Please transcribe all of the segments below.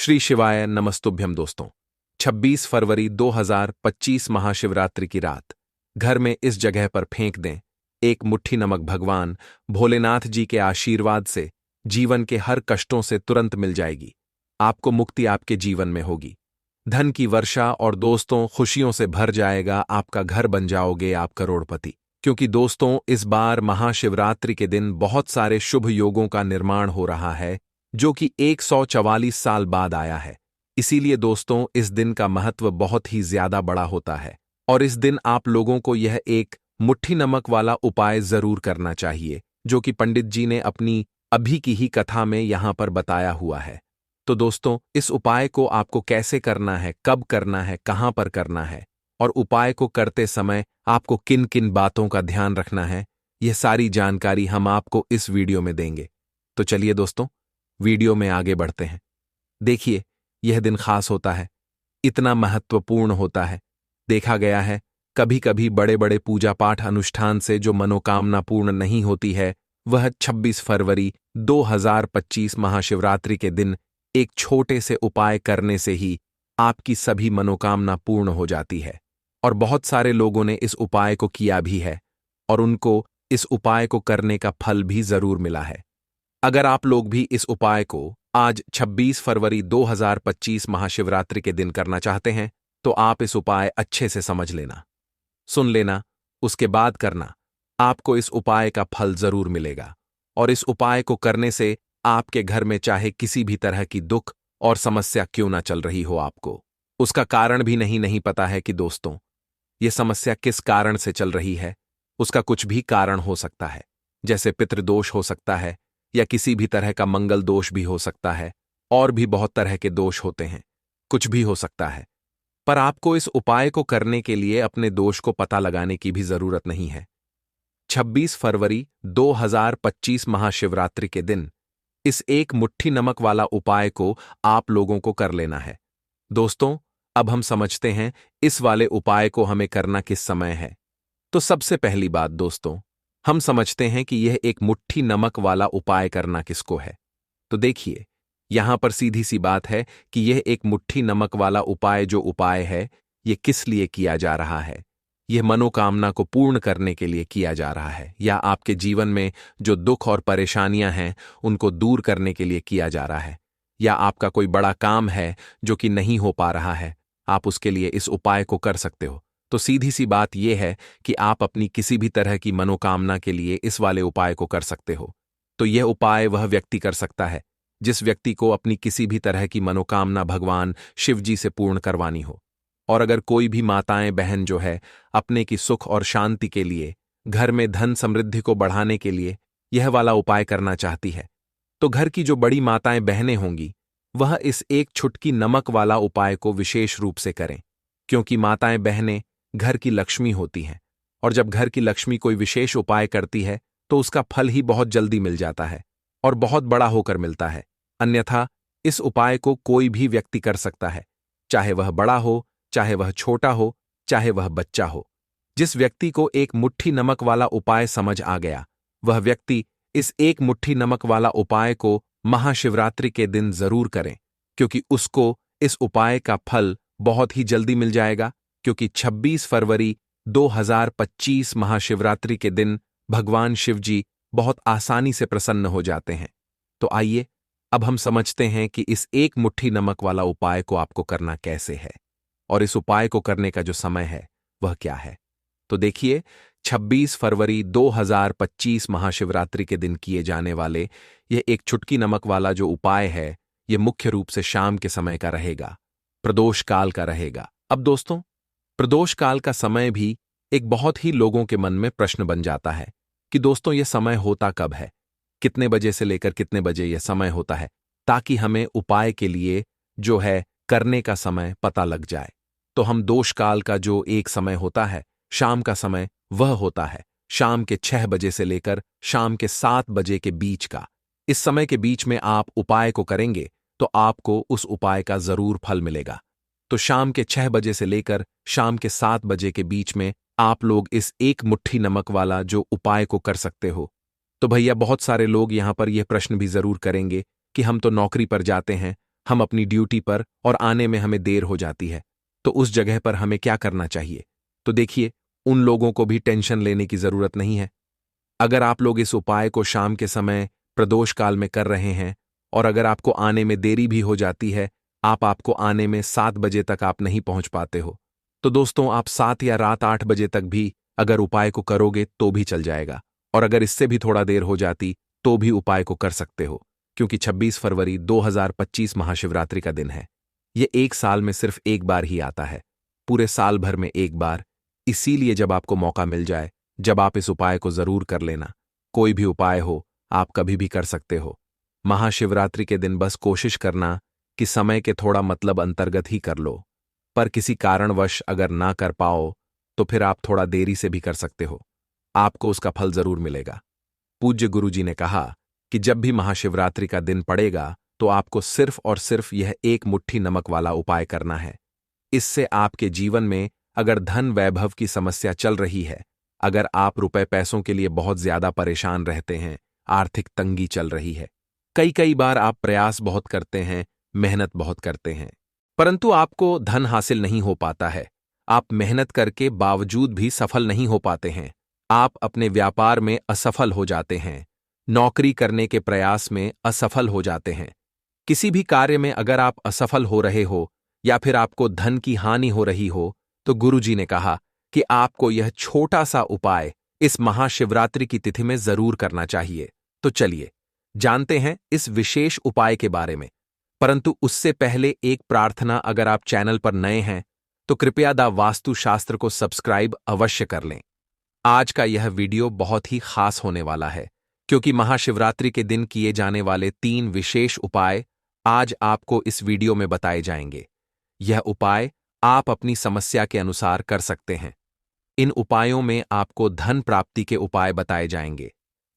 श्री शिवाय नमस्तुभ्यम दोस्तों। 26 फरवरी 2025 महाशिवरात्रि की रात घर में इस जगह पर फेंक दें एक मुट्ठी नमक। भगवान भोलेनाथ जी के आशीर्वाद से जीवन के हर कष्टों से तुरंत मिल जाएगी। आपको मुक्ति आपके जीवन में होगी, धन की वर्षा और दोस्तों खुशियों से भर जाएगा। आपका घर बन जाओगे आप करोड़पति। क्योंकि दोस्तों इस बार महाशिवरात्रि के दिन बहुत सारे शुभ योगों का निर्माण हो रहा है जो कि 144 साल बाद आया है। इसीलिए दोस्तों इस दिन का महत्व बहुत ही ज्यादा बड़ा होता है और इस दिन आप लोगों को यह एक मुट्ठी नमक वाला उपाय जरूर करना चाहिए जो कि पंडित जी ने अपनी अभी की ही कथा में यहां पर बताया हुआ है। तो दोस्तों इस उपाय को आपको कैसे करना है, कब करना है, कहां पर करना है और उपाय को करते समय आपको किन किन बातों का ध्यान रखना है, यह सारी जानकारी हम आपको इस वीडियो में देंगे। तो चलिए दोस्तों वीडियो में आगे बढ़ते हैं। देखिए यह दिन खास होता है, इतना महत्वपूर्ण होता है। देखा गया है कभी कभी बड़े बड़े पूजा पाठ अनुष्ठान से जो मनोकामना पूर्ण नहीं होती है वह 26 फरवरी 2025 महाशिवरात्रि के दिन एक छोटे से उपाय करने से ही आपकी सभी मनोकामना पूर्ण हो जाती है। और बहुत सारे लोगों ने इस उपाय को किया भी है और उनको इस उपाय को करने का फल भी जरूर मिला है। अगर आप लोग भी इस उपाय को आज 26 फरवरी 2025 महाशिवरात्रि के दिन करना चाहते हैं तो आप इस उपाय अच्छे से समझ लेना, सुन लेना, उसके बाद करना। आपको इस उपाय का फल जरूर मिलेगा और इस उपाय को करने से आपके घर में चाहे किसी भी तरह की दुख और समस्या क्यों ना चल रही हो, आपको उसका कारण भी नहीं पता है कि दोस्तों ये समस्या किस कारण से चल रही है। उसका कुछ भी कारण हो सकता है, जैसे पितृदोष हो सकता है या किसी भी तरह का मंगल दोष भी हो सकता है और भी बहुत तरह के दोष होते हैं, कुछ भी हो सकता है। पर आपको इस उपाय को करने के लिए अपने दोष को पता लगाने की भी जरूरत नहीं है। 26 फरवरी 2025 महाशिवरात्रि के दिन इस एक मुट्ठी नमक वाला उपाय को आप लोगों को कर लेना है। दोस्तों अब हम समझते हैं इस वाले उपाय को हमें करना किस समय है। तो सबसे पहली बात दोस्तों हम समझते हैं कि यह एक मुट्ठी नमक वाला उपाय करना किसको है। तो देखिए यहां पर सीधी सी बात है कि यह एक मुट्ठी नमक वाला उपाय जो उपाय है यह किस लिए किया जा रहा है। यह मनोकामना को पूर्ण करने के लिए किया जा रहा है या आपके जीवन में जो दुख और परेशानियां हैं उनको दूर करने के लिए किया जा रहा है, या आपका कोई बड़ा काम है जो कि नहीं हो पा रहा है, आप उसके लिए इस उपाय को कर सकते हो। तो सीधी सी बात यह है कि आप अपनी किसी भी तरह की मनोकामना के लिए इस वाले उपाय को कर सकते हो। तो यह उपाय वह व्यक्ति कर सकता है जिस व्यक्ति को अपनी किसी भी तरह की मनोकामना भगवान शिव जी से पूर्ण करवानी हो। और अगर कोई भी माताएं बहन जो है अपने की सुख और शांति के लिए, घर में धन समृद्धि को बढ़ाने के लिए यह वाला उपाय करना चाहती है तो घर की जो बड़ी माताएं बहनें होंगी वह इस एक छुटकी नमक वाला उपाय को विशेष रूप से करें। क्योंकि माताएं बहनें घर की लक्ष्मी होती हैं और जब घर की लक्ष्मी कोई विशेष उपाय करती है तो उसका फल ही बहुत जल्दी मिल जाता है और बहुत बड़ा होकर मिलता है। अन्यथा इस उपाय को कोई भी व्यक्ति कर सकता है, चाहे वह बड़ा हो, चाहे वह छोटा हो, चाहे वह बच्चा हो। जिस व्यक्ति को एक मुट्ठी नमक वाला उपाय समझ आ गया वह व्यक्ति इस एक मुट्ठी नमक वाला उपाय को महाशिवरात्रि के दिन जरूर करें, क्योंकि उसको इस उपाय का फल बहुत ही जल्दी मिल जाएगा। क्योंकि 26 फरवरी 2025 महाशिवरात्रि के दिन भगवान शिव जी बहुत आसानी से प्रसन्न हो जाते हैं। तो आइए अब हम समझते हैं कि इस एक मुट्ठी नमक वाला उपाय को आपको करना कैसे है और इस उपाय को करने का जो समय है वह क्या है। तो देखिए 26 फरवरी 2025 महाशिवरात्रि के दिन किए जाने वाले यह एक चुटकी नमक वाला जो उपाय है यह मुख्य रूप से शाम के समय का रहेगा, प्रदोष काल का रहेगा। अब दोस्तों प्रदोष काल का समय भी एक बहुत ही लोगों के मन में प्रश्न बन जाता है कि दोस्तों यह समय होता कब है, कितने बजे से लेकर कितने बजे यह समय होता है, ताकि हमें उपाय के लिए जो है करने का समय पता लग जाए। तो हम दोष काल का जो एक समय होता है, शाम का समय, वह होता है शाम के 6 बजे से लेकर शाम के 7 बजे के बीच का। इस समय के बीच में आप उपाय को करेंगे तो आपको उस उपाय का जरूर फल मिलेगा। तो शाम के 6 बजे से लेकर शाम के 7 बजे के बीच में आप लोग इस एक मुट्ठी नमक वाला जो उपाय को कर सकते हो। तो भैया बहुत सारे लोग यहां पर यह प्रश्न भी जरूर करेंगे कि हम तो नौकरी पर जाते हैं, हम अपनी ड्यूटी पर और आने में हमें देर हो जाती है, तो उस जगह पर हमें क्या करना चाहिए? तो देखिए, उन लोगों को भी टेंशन लेने की जरूरत नहीं है। अगर आप लोग इस उपाय को शाम के समय प्रदोष काल में कर रहे हैं और अगर आपको आने में देरी भी हो जाती है, आपको आने में 7 बजे तक आप नहीं पहुंच पाते हो, तो दोस्तों आप 7 या रात 8 बजे तक भी अगर उपाय को करोगे तो भी चल जाएगा। और अगर इससे भी थोड़ा देर हो जाती तो भी उपाय को कर सकते हो, क्योंकि 26 फरवरी 2025 महाशिवरात्रि का दिन है। ये एक साल में सिर्फ एक बार ही आता है, पूरे साल भर में एक बार। इसीलिए जब आपको मौका मिल जाए, जब आप इस उपाय को जरूर कर लेना। कोई भी उपाय हो, आप कभी भी कर सकते हो। महाशिवरात्रि के दिन बस कोशिश करना कि समय के थोड़ा मतलब अंतर्गत ही कर लो, पर किसी कारणवश अगर ना कर पाओ तो फिर आप थोड़ा देरी से भी कर सकते हो, आपको उसका फल जरूर मिलेगा। पूज्य गुरुजी ने कहा कि जब भी महाशिवरात्रि का दिन पड़ेगा तो आपको सिर्फ और सिर्फ यह एक मुट्ठी नमक वाला उपाय करना है। इससे आपके जीवन में अगर धन वैभव की समस्या चल रही है, अगर आप रुपए पैसों के लिए बहुत ज्यादा परेशान रहते हैं, आर्थिक तंगी चल रही है, कई कई बार आप प्रयास बहुत करते हैं, मेहनत बहुत करते हैं, परंतु आपको धन हासिल नहीं हो पाता है, आप मेहनत करके बावजूद भी सफल नहीं हो पाते हैं, आप अपने व्यापार में असफल हो जाते हैं, नौकरी करने के प्रयास में असफल हो जाते हैं, किसी भी कार्य में अगर आप असफल हो रहे हो या फिर आपको धन की हानि हो रही हो, तो गुरुजी ने कहा कि आपको यह छोटा सा उपाय इस महाशिवरात्रि की तिथि में जरूर करना चाहिए। तो चलिए जानते हैं इस विशेष उपाय के बारे में, परंतु उससे पहले एक प्रार्थना, अगर आप चैनल पर नए हैं तो कृपया द वास्तु शास्त्र को सब्सक्राइब अवश्य कर लें। आज का यह वीडियो बहुत ही खास होने वाला है, क्योंकि महाशिवरात्रि के दिन किए जाने वाले 3 विशेष उपाय आज आपको इस वीडियो में बताए जाएंगे। यह उपाय आप अपनी समस्या के अनुसार कर सकते हैं। इन उपायों में आपको धन प्राप्ति के उपाय बताए जाएंगे,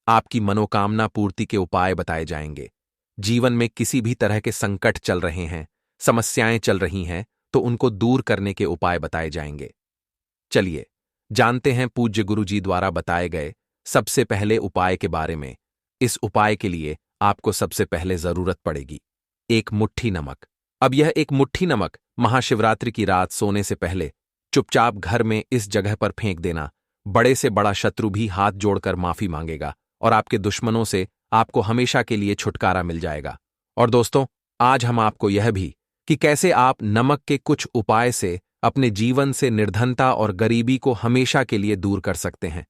आपकी मनोकामना पूर्ति के उपाय बताए जाएंगे। जीवन में किसी भी तरह के संकट चल रहे हैं, समस्याएं चल रही हैं, तो उनको दूर करने के उपाय बताए जाएंगे। चलिए जानते हैं पूज्य गुरुजी द्वारा बताए गए सबसे पहले उपाय के बारे में। इस उपाय के लिए आपको सबसे पहले जरूरत पड़ेगी एक मुट्ठी नमक। अब यह एक मुट्ठी नमक महाशिवरात्रि की रात सोने से पहले चुपचाप घर में इस जगह पर फेंक देना। बड़े से बड़ा शत्रु भी हाथ जोड़कर माफी मांगेगा और आपके दुश्मनों से आपको हमेशा के लिए छुटकारा मिल जाएगा। और दोस्तों, आज हम आपको यह भी कि कैसे आप नमक के कुछ उपाय से अपने जीवन से निर्धनता और गरीबी को हमेशा के लिए दूर कर सकते हैं।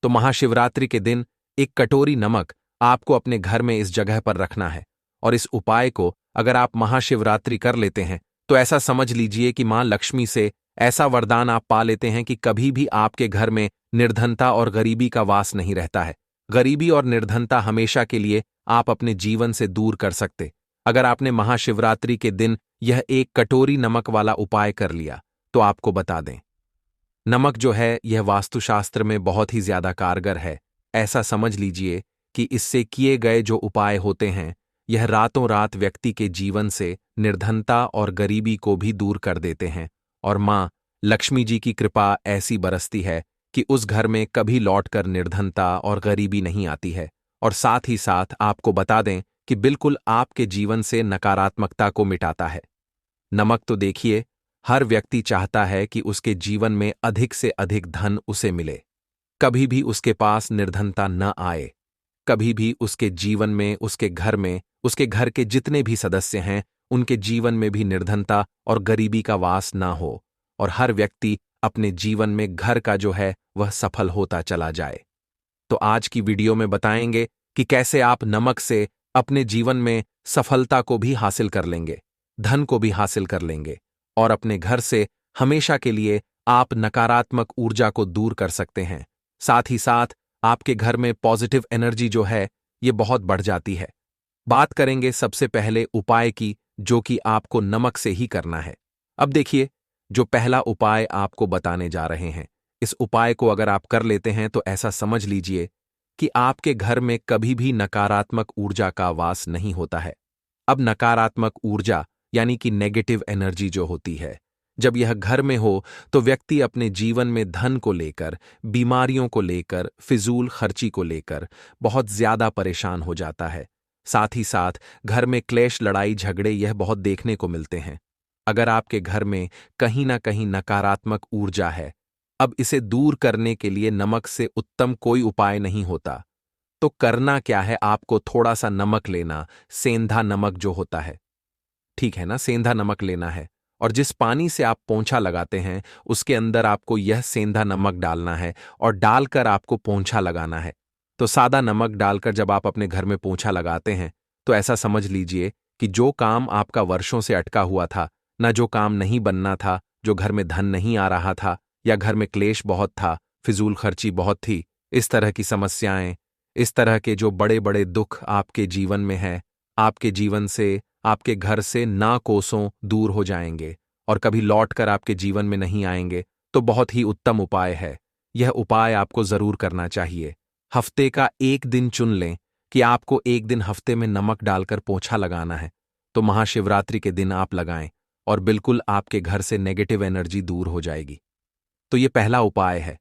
तो महाशिवरात्रि के दिन एक कटोरी नमक आपको अपने घर में इस जगह पर रखना है, और इस उपाय को अगर आप महाशिवरात्रि कर लेते हैं तो ऐसा समझ लीजिए कि मां लक्ष्मी से ऐसा वरदान आप पा लेते हैं कि कभी भी आपके घर में निर्धनता और गरीबी का वास नहीं रहता है। गरीबी और निर्धनता हमेशा के लिए आप अपने जीवन से दूर कर सकते, अगर आपने महाशिवरात्रि के दिन यह एक कटोरी नमक वाला उपाय कर लिया। तो आपको बता दें, नमक जो है यह वास्तुशास्त्र में बहुत ही ज्यादा कारगर है। ऐसा समझ लीजिए कि इससे किए गए जो उपाय होते हैं, यह रातों रात व्यक्ति के जीवन से निर्धनता और गरीबी को भी दूर कर देते हैं, और मां लक्ष्मी जी की कृपा ऐसी बरसती है कि उस घर में कभी लौटकर निर्धनता और गरीबी नहीं आती है। और साथ ही साथ आपको बता दें कि बिल्कुल आपके जीवन से नकारात्मकता को मिटाता है। नमक तो देखिए, हर व्यक्ति चाहता है कि उसके जीवन में अधिक से अधिक धन उसे मिले, कभी भी उसके पास निर्धनता न आए, कभी भी उसके जीवन में, उसके घर में, उसके घर के जितने भी सदस्य हैं उनके जीवन में भी निर्धनता और गरीबी का वास ना हो, और हर व्यक्ति अपने जीवन में घर का जो है वह सफल होता चला जाए। तो आज की वीडियो में बताएंगे कि कैसे आप नमक से अपने जीवन में सफलता को भी हासिल कर लेंगे, धन को भी हासिल कर लेंगे, और अपने घर से हमेशा के लिए आप नकारात्मक ऊर्जा को दूर कर सकते हैं। साथ ही साथ आपके घर में पॉजिटिव एनर्जी जो है ये बहुत बढ़ जाती है। बात करेंगे सबसे पहले उपाय की, जो कि आपको नमक से ही करना है। अब देखिए, जो पहला उपाय आपको बताने जा रहे हैं, इस उपाय को अगर आप कर लेते हैं तो ऐसा समझ लीजिए कि आपके घर में कभी भी नकारात्मक ऊर्जा का वास नहीं होता है। अब नकारात्मक ऊर्जा यानी कि नेगेटिव एनर्जी जो होती है, जब यह घर में हो तो व्यक्ति अपने जीवन में धन को लेकर, बीमारियों को लेकर, फिजूल खर्ची को लेकर बहुत ज्यादा परेशान हो जाता है। साथ ही साथ घर में क्लेश, लड़ाई झगड़े यह बहुत देखने को मिलते हैं। अगर आपके घर में कहीं ना कहीं नकारात्मक ऊर्जा है, अब इसे दूर करने के लिए नमक से उत्तम कोई उपाय नहीं होता। तो करना क्या है, आपको थोड़ा सा नमक लेना, सेंधा नमक जो होता है, ठीक है ना, सेंधा नमक लेना है। और जिस पानी से आप पोंछा लगाते हैं उसके अंदर आपको यह सेंधा नमक डालना है और डालकर आपको पोंछा लगाना है। तो सादा नमक डालकर जब आप अपने घर में पोंछा लगाते हैं तो ऐसा समझ लीजिए कि जो काम आपका वर्षों से अटका हुआ था, न जो काम नहीं बनना था, जो घर में धन नहीं आ रहा था, या घर में क्लेश बहुत था, फिजूल खर्ची बहुत थी, इस तरह की समस्याएं, इस तरह के जो बड़े बड़े दुख आपके जीवन में है, आपके जीवन से, आपके घर से ना कोसों दूर हो जाएंगे और कभी लौट कर आपके जीवन में नहीं आएंगे। तो बहुत ही उत्तम उपाय है। यह उपाय आपको जरूर करना चाहिए। हफ्ते का एक दिन चुन लें कि आपको एक दिन हफ्ते में नमक डालकर पोंछा लगाना है। तो महाशिवरात्रि के दिन आप लगाएं और बिल्कुल आपके घर से नेगेटिव एनर्जी दूर हो जाएगी। तो ये पहला उपाय है।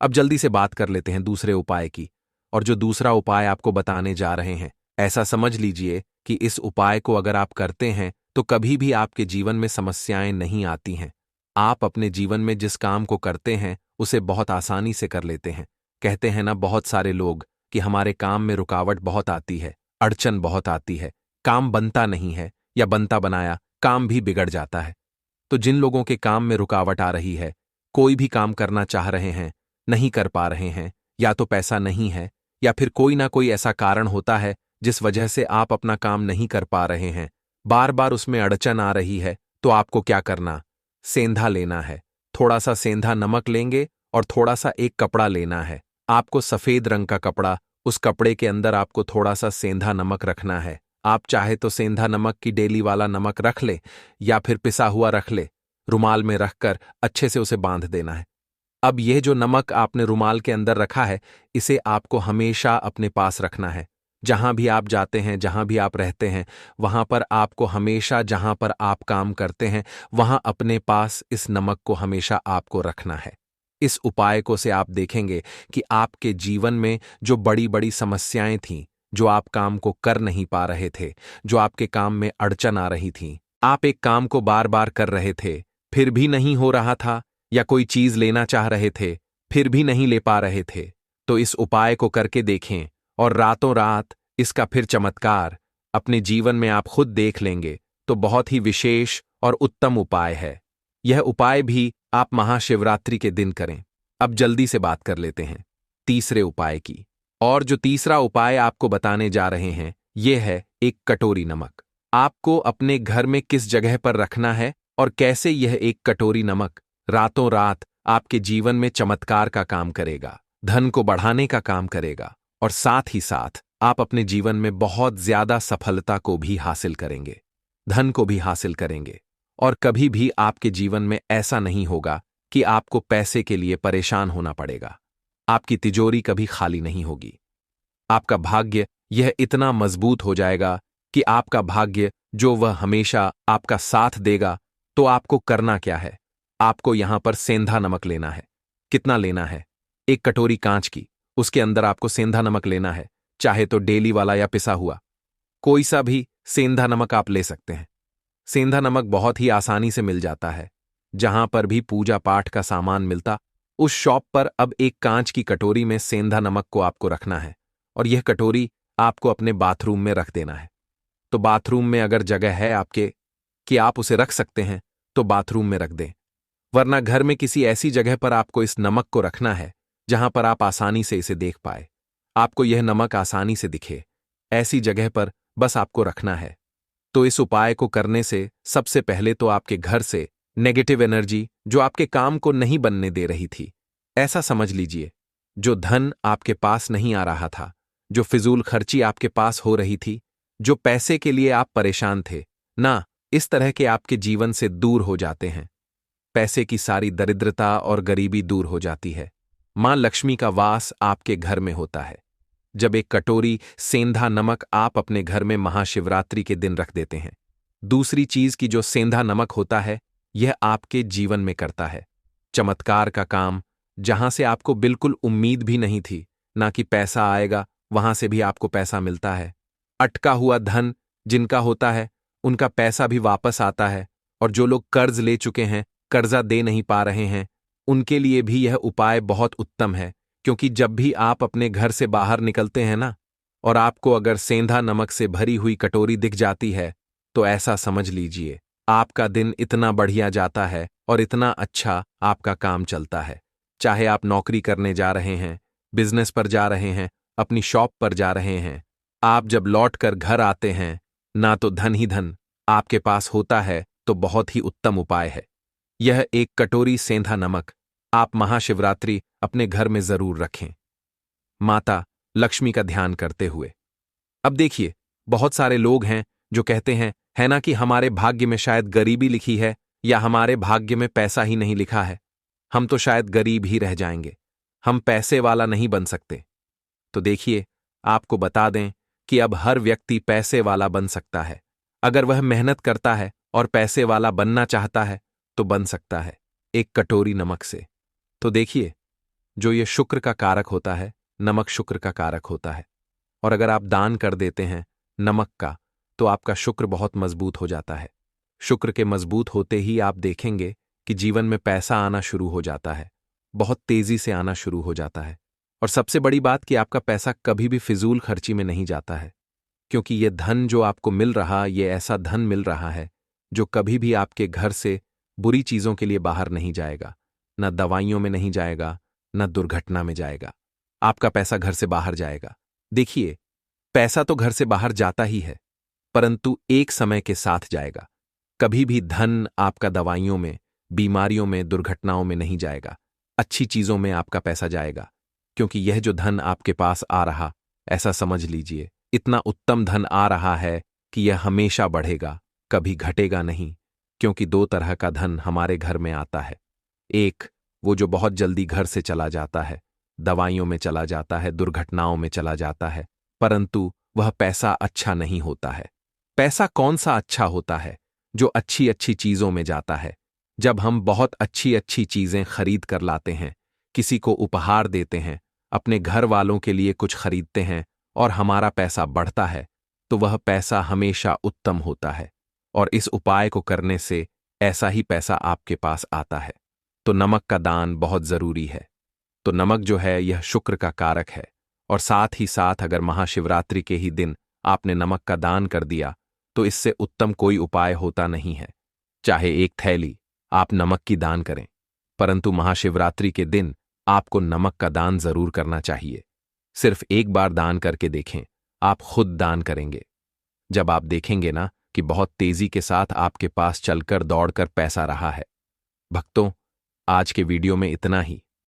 अब जल्दी से बात कर लेते हैं दूसरे उपाय की। और जो दूसरा उपाय आपको बताने जा रहे हैं, ऐसा समझ लीजिए कि इस उपाय को अगर आप करते हैं तो कभी भी आपके जीवन में समस्याएं नहीं आती हैं। आप अपने जीवन में जिस काम को करते हैं उसे बहुत आसानी से कर लेते हैं। कहते हैं ना बहुत सारे लोग कि हमारे काम में रुकावट बहुत आती है, अड़चन बहुत आती है, काम बनता नहीं है, या बनता बनाया काम भी बिगड़ जाता है। तो जिन लोगों के काम में रुकावट आ रही है, कोई भी काम करना चाह रहे हैं, नहीं कर पा रहे हैं, या तो पैसा नहीं है, या फिर कोई ना कोई ऐसा कारण होता है जिस वजह से आप अपना काम नहीं कर पा रहे हैं, बार बार उसमें अड़चन आ रही है, तो आपको क्या करना, सेंधा लेना है। थोड़ा सा सेंधा नमक लेंगे और थोड़ा सा एक कपड़ा लेना है। आपको सफेद रंग का कपड़ा, उस कपड़े के अंदर आपको थोड़ा सा सेंधा नमक रखना है। आप चाहे तो सेंधा नमक की डेली वाला नमक रख ले या फिर पिसा हुआ रख ले। रुमाल में रखकर अच्छे से उसे बांध देना है। अब यह जो नमक आपने रुमाल के अंदर रखा है, इसे आपको हमेशा अपने पास रखना है। जहां भी आप जाते हैं, जहां भी आप रहते हैं, वहां पर आपको हमेशा, जहां पर आप काम करते हैं, वहां अपने पास इस नमक को हमेशा आपको रखना है। इस उपाय को से आप देखेंगे कि आपके जीवन में जो बड़ी बड़ी समस्याएं थीं, जो आप काम को कर नहीं पा रहे थे, जो आपके काम में अड़चन आ रही थी, आप एक काम को बार बार कर रहे थे, फिर भी नहीं हो रहा था, या कोई चीज लेना चाह रहे थे, फिर भी नहीं ले पा रहे थे, तो इस उपाय को करके देखें और रातों रात इसका फिर चमत्कार अपने जीवन में आप खुद देख लेंगे। तो बहुत ही विशेष और उत्तम उपाय है। यह उपाय भी आप महाशिवरात्रि के दिन करें। अब जल्दी से बात कर लेते हैं तीसरे उपाय की। और जो तीसरा उपाय आपको बताने जा रहे हैं, यह है एक कटोरी नमक। आपको अपने घर में किस जगह पर रखना है और कैसे यह एक कटोरी नमक रातों रात आपके जीवन में चमत्कार का काम करेगा, धन को बढ़ाने का काम करेगा, और साथ ही साथ आप अपने जीवन में बहुत ज्यादा सफलता को भी हासिल करेंगे, धन को भी हासिल करेंगे। और कभी भी आपके जीवन में ऐसा नहीं होगा कि आपको पैसे के लिए परेशान होना पड़ेगा। आपकी तिजोरी कभी खाली नहीं होगी। आपका भाग्य यह इतना मजबूत हो जाएगा कि आपका भाग्य जो वह हमेशा आपका साथ देगा। तो आपको करना क्या है, आपको यहां पर सेंधा नमक लेना है। कितना लेना है, एक कटोरी कांच की, उसके अंदर आपको सेंधा नमक लेना है। चाहे तो डेली वाला या पिसा हुआ, कोई सा भी सेंधा नमक आप ले सकते हैं। सेंधा नमक बहुत ही आसानी से मिल जाता है। जहां पर भी पूजा पाठ का सामान मिलता, उस शॉप पर अब एक कांच की कटोरी में सेंधा नमक को आपको रखना है, और यह कटोरी आपको अपने बाथरूम में रख देना है। तो बाथरूम में अगर जगह है आपके कि आप उसे रख सकते हैं, तो बाथरूम में रख दें। वरना घर में किसी ऐसी जगह पर आपको इस नमक को रखना है जहां पर आप आसानी से इसे देख पाए, आपको यह नमक आसानी से दिखे, ऐसी जगह पर बस आपको रखना है। तो इस उपाय को करने से सबसे पहले तो आपके घर से नेगेटिव एनर्जी जो आपके काम को नहीं बनने दे रही थी, ऐसा समझ लीजिए, जो धन आपके पास नहीं आ रहा था, जो फिजूल खर्ची आपके पास हो रही थी, जो पैसे के लिए आप परेशान थे ना, इस तरह के आपके जीवन से दूर हो जाते हैं। पैसे की सारी दरिद्रता और गरीबी दूर हो जाती है। मां लक्ष्मी का वास आपके घर में होता है। जब एक कटोरी सेंधा नमक आप अपने घर में महाशिवरात्रि के दिन रख देते हैं। दूसरी चीज की जो सेंधा नमक होता है, यह आपके जीवन में करता है चमत्कार का काम। जहां से आपको बिल्कुल उम्मीद भी नहीं थी ना कि पैसा आएगा, वहां से भी आपको पैसा मिलता है। अटका हुआ धन जिनका होता है उनका पैसा भी वापस आता है, और जो लोग कर्ज ले चुके हैं, कर्जा दे नहीं पा रहे हैं, उनके लिए भी यह उपाय बहुत उत्तम है। क्योंकि जब भी आप अपने घर से बाहर निकलते हैं ना, और आपको अगर सेंधा नमक से भरी हुई कटोरी दिख जाती है, तो ऐसा समझ लीजिए आपका दिन इतना बढ़िया जाता है और इतना अच्छा आपका काम चलता है। चाहे आप नौकरी करने जा रहे हैं, बिजनेस पर जा रहे हैं, अपनी शॉप पर जा रहे हैं, आप जब लौट कर घर आते हैं, ना तो धन ही धन आपके पास होता है, तो बहुत ही उत्तम उपाय है। यह एक कटोरी सेंधा नमक आप महाशिवरात्रि अपने घर में जरूर रखें, माता लक्ष्मी का ध्यान करते हुए। अब देखिए, बहुत सारे लोग हैं जो कहते हैं, है ना, कि हमारे भाग्य में शायद गरीबी लिखी है, या हमारे भाग्य में पैसा ही नहीं लिखा है, हम तो शायद गरीब ही रह जाएंगे, हम पैसे वाला नहीं बन सकते। तो देखिए, आपको बता दें कि अब हर व्यक्ति पैसे वाला बन सकता है। अगर वह मेहनत करता है और पैसे वाला बनना चाहता है, तो बन सकता है, एक कटोरी नमक से। तो देखिए, जो ये शुक्र का कारक होता है, नमक शुक्र का कारक होता है, और अगर आप दान कर देते हैं नमक का, तो आपका शुक्र बहुत मजबूत हो जाता है। शुक्र के मजबूत होते ही आप देखेंगे कि जीवन में पैसा आना शुरू हो जाता है, बहुत तेजी से आना शुरू हो जाता है। और सबसे बड़ी बात कि आपका पैसा कभी भी फिजूल खर्ची में नहीं जाता है, क्योंकि ये धन जो आपको मिल रहा, ये ऐसा धन मिल रहा है जो कभी भी आपके घर से बुरी चीजों के लिए बाहर नहीं जाएगा, न दवाइयों में नहीं जाएगा, न दुर्घटना में जाएगा। आपका पैसा घर से बाहर जाएगा। देखिए, पैसा तो घर से बाहर जाता ही है, परंतु एक समय के साथ जाएगा। कभी भी धन आपका दवाइयों में, बीमारियों में, दुर्घटनाओं में नहीं जाएगा, अच्छी चीजों में आपका पैसा जाएगा। क्योंकि यह जो धन आपके पास आ रहा, ऐसा समझ लीजिए, इतना उत्तम धन आ रहा है कि यह हमेशा बढ़ेगा, कभी घटेगा नहीं। क्योंकि दो तरह का धन हमारे घर में आता है। एक, वो जो बहुत जल्दी घर से चला जाता है, दवाइयों में चला जाता है, दुर्घटनाओं में चला जाता है, परंतु वह पैसा अच्छा नहीं होता है। पैसा कौन सा अच्छा होता है? जो अच्छी अच्छी चीजों में जाता है। जब हम बहुत अच्छी अच्छी चीजें खरीद कर लाते हैं, किसी को उपहार देते हैं, अपने घर वालों के लिए कुछ खरीदते हैं, और हमारा पैसा बढ़ता है, तो वह पैसा हमेशा उत्तम होता है। और इस उपाय को करने से ऐसा ही पैसा आपके पास आता है। तो नमक का दान बहुत जरूरी है। तो नमक जो है, यह शुक्र का कारक है, और साथ ही साथ अगर महाशिवरात्रि के ही दिन आपने नमक का दान कर दिया, तो इससे उत्तम कोई उपाय होता नहीं है। चाहे एक थैली आप नमक की दान करें, परंतु महाशिवरात्रि के दिन आपको नमक का दान जरूर करना चाहिए। सिर्फ एक बार दान करके देखें, आप खुद दान करेंगे। जब आप देखेंगे ना कि बहुत तेजी के साथ आपके पास चलकर दौड़कर पैसा रहा है। भक्तों, आज के वीडियो में इतना ही।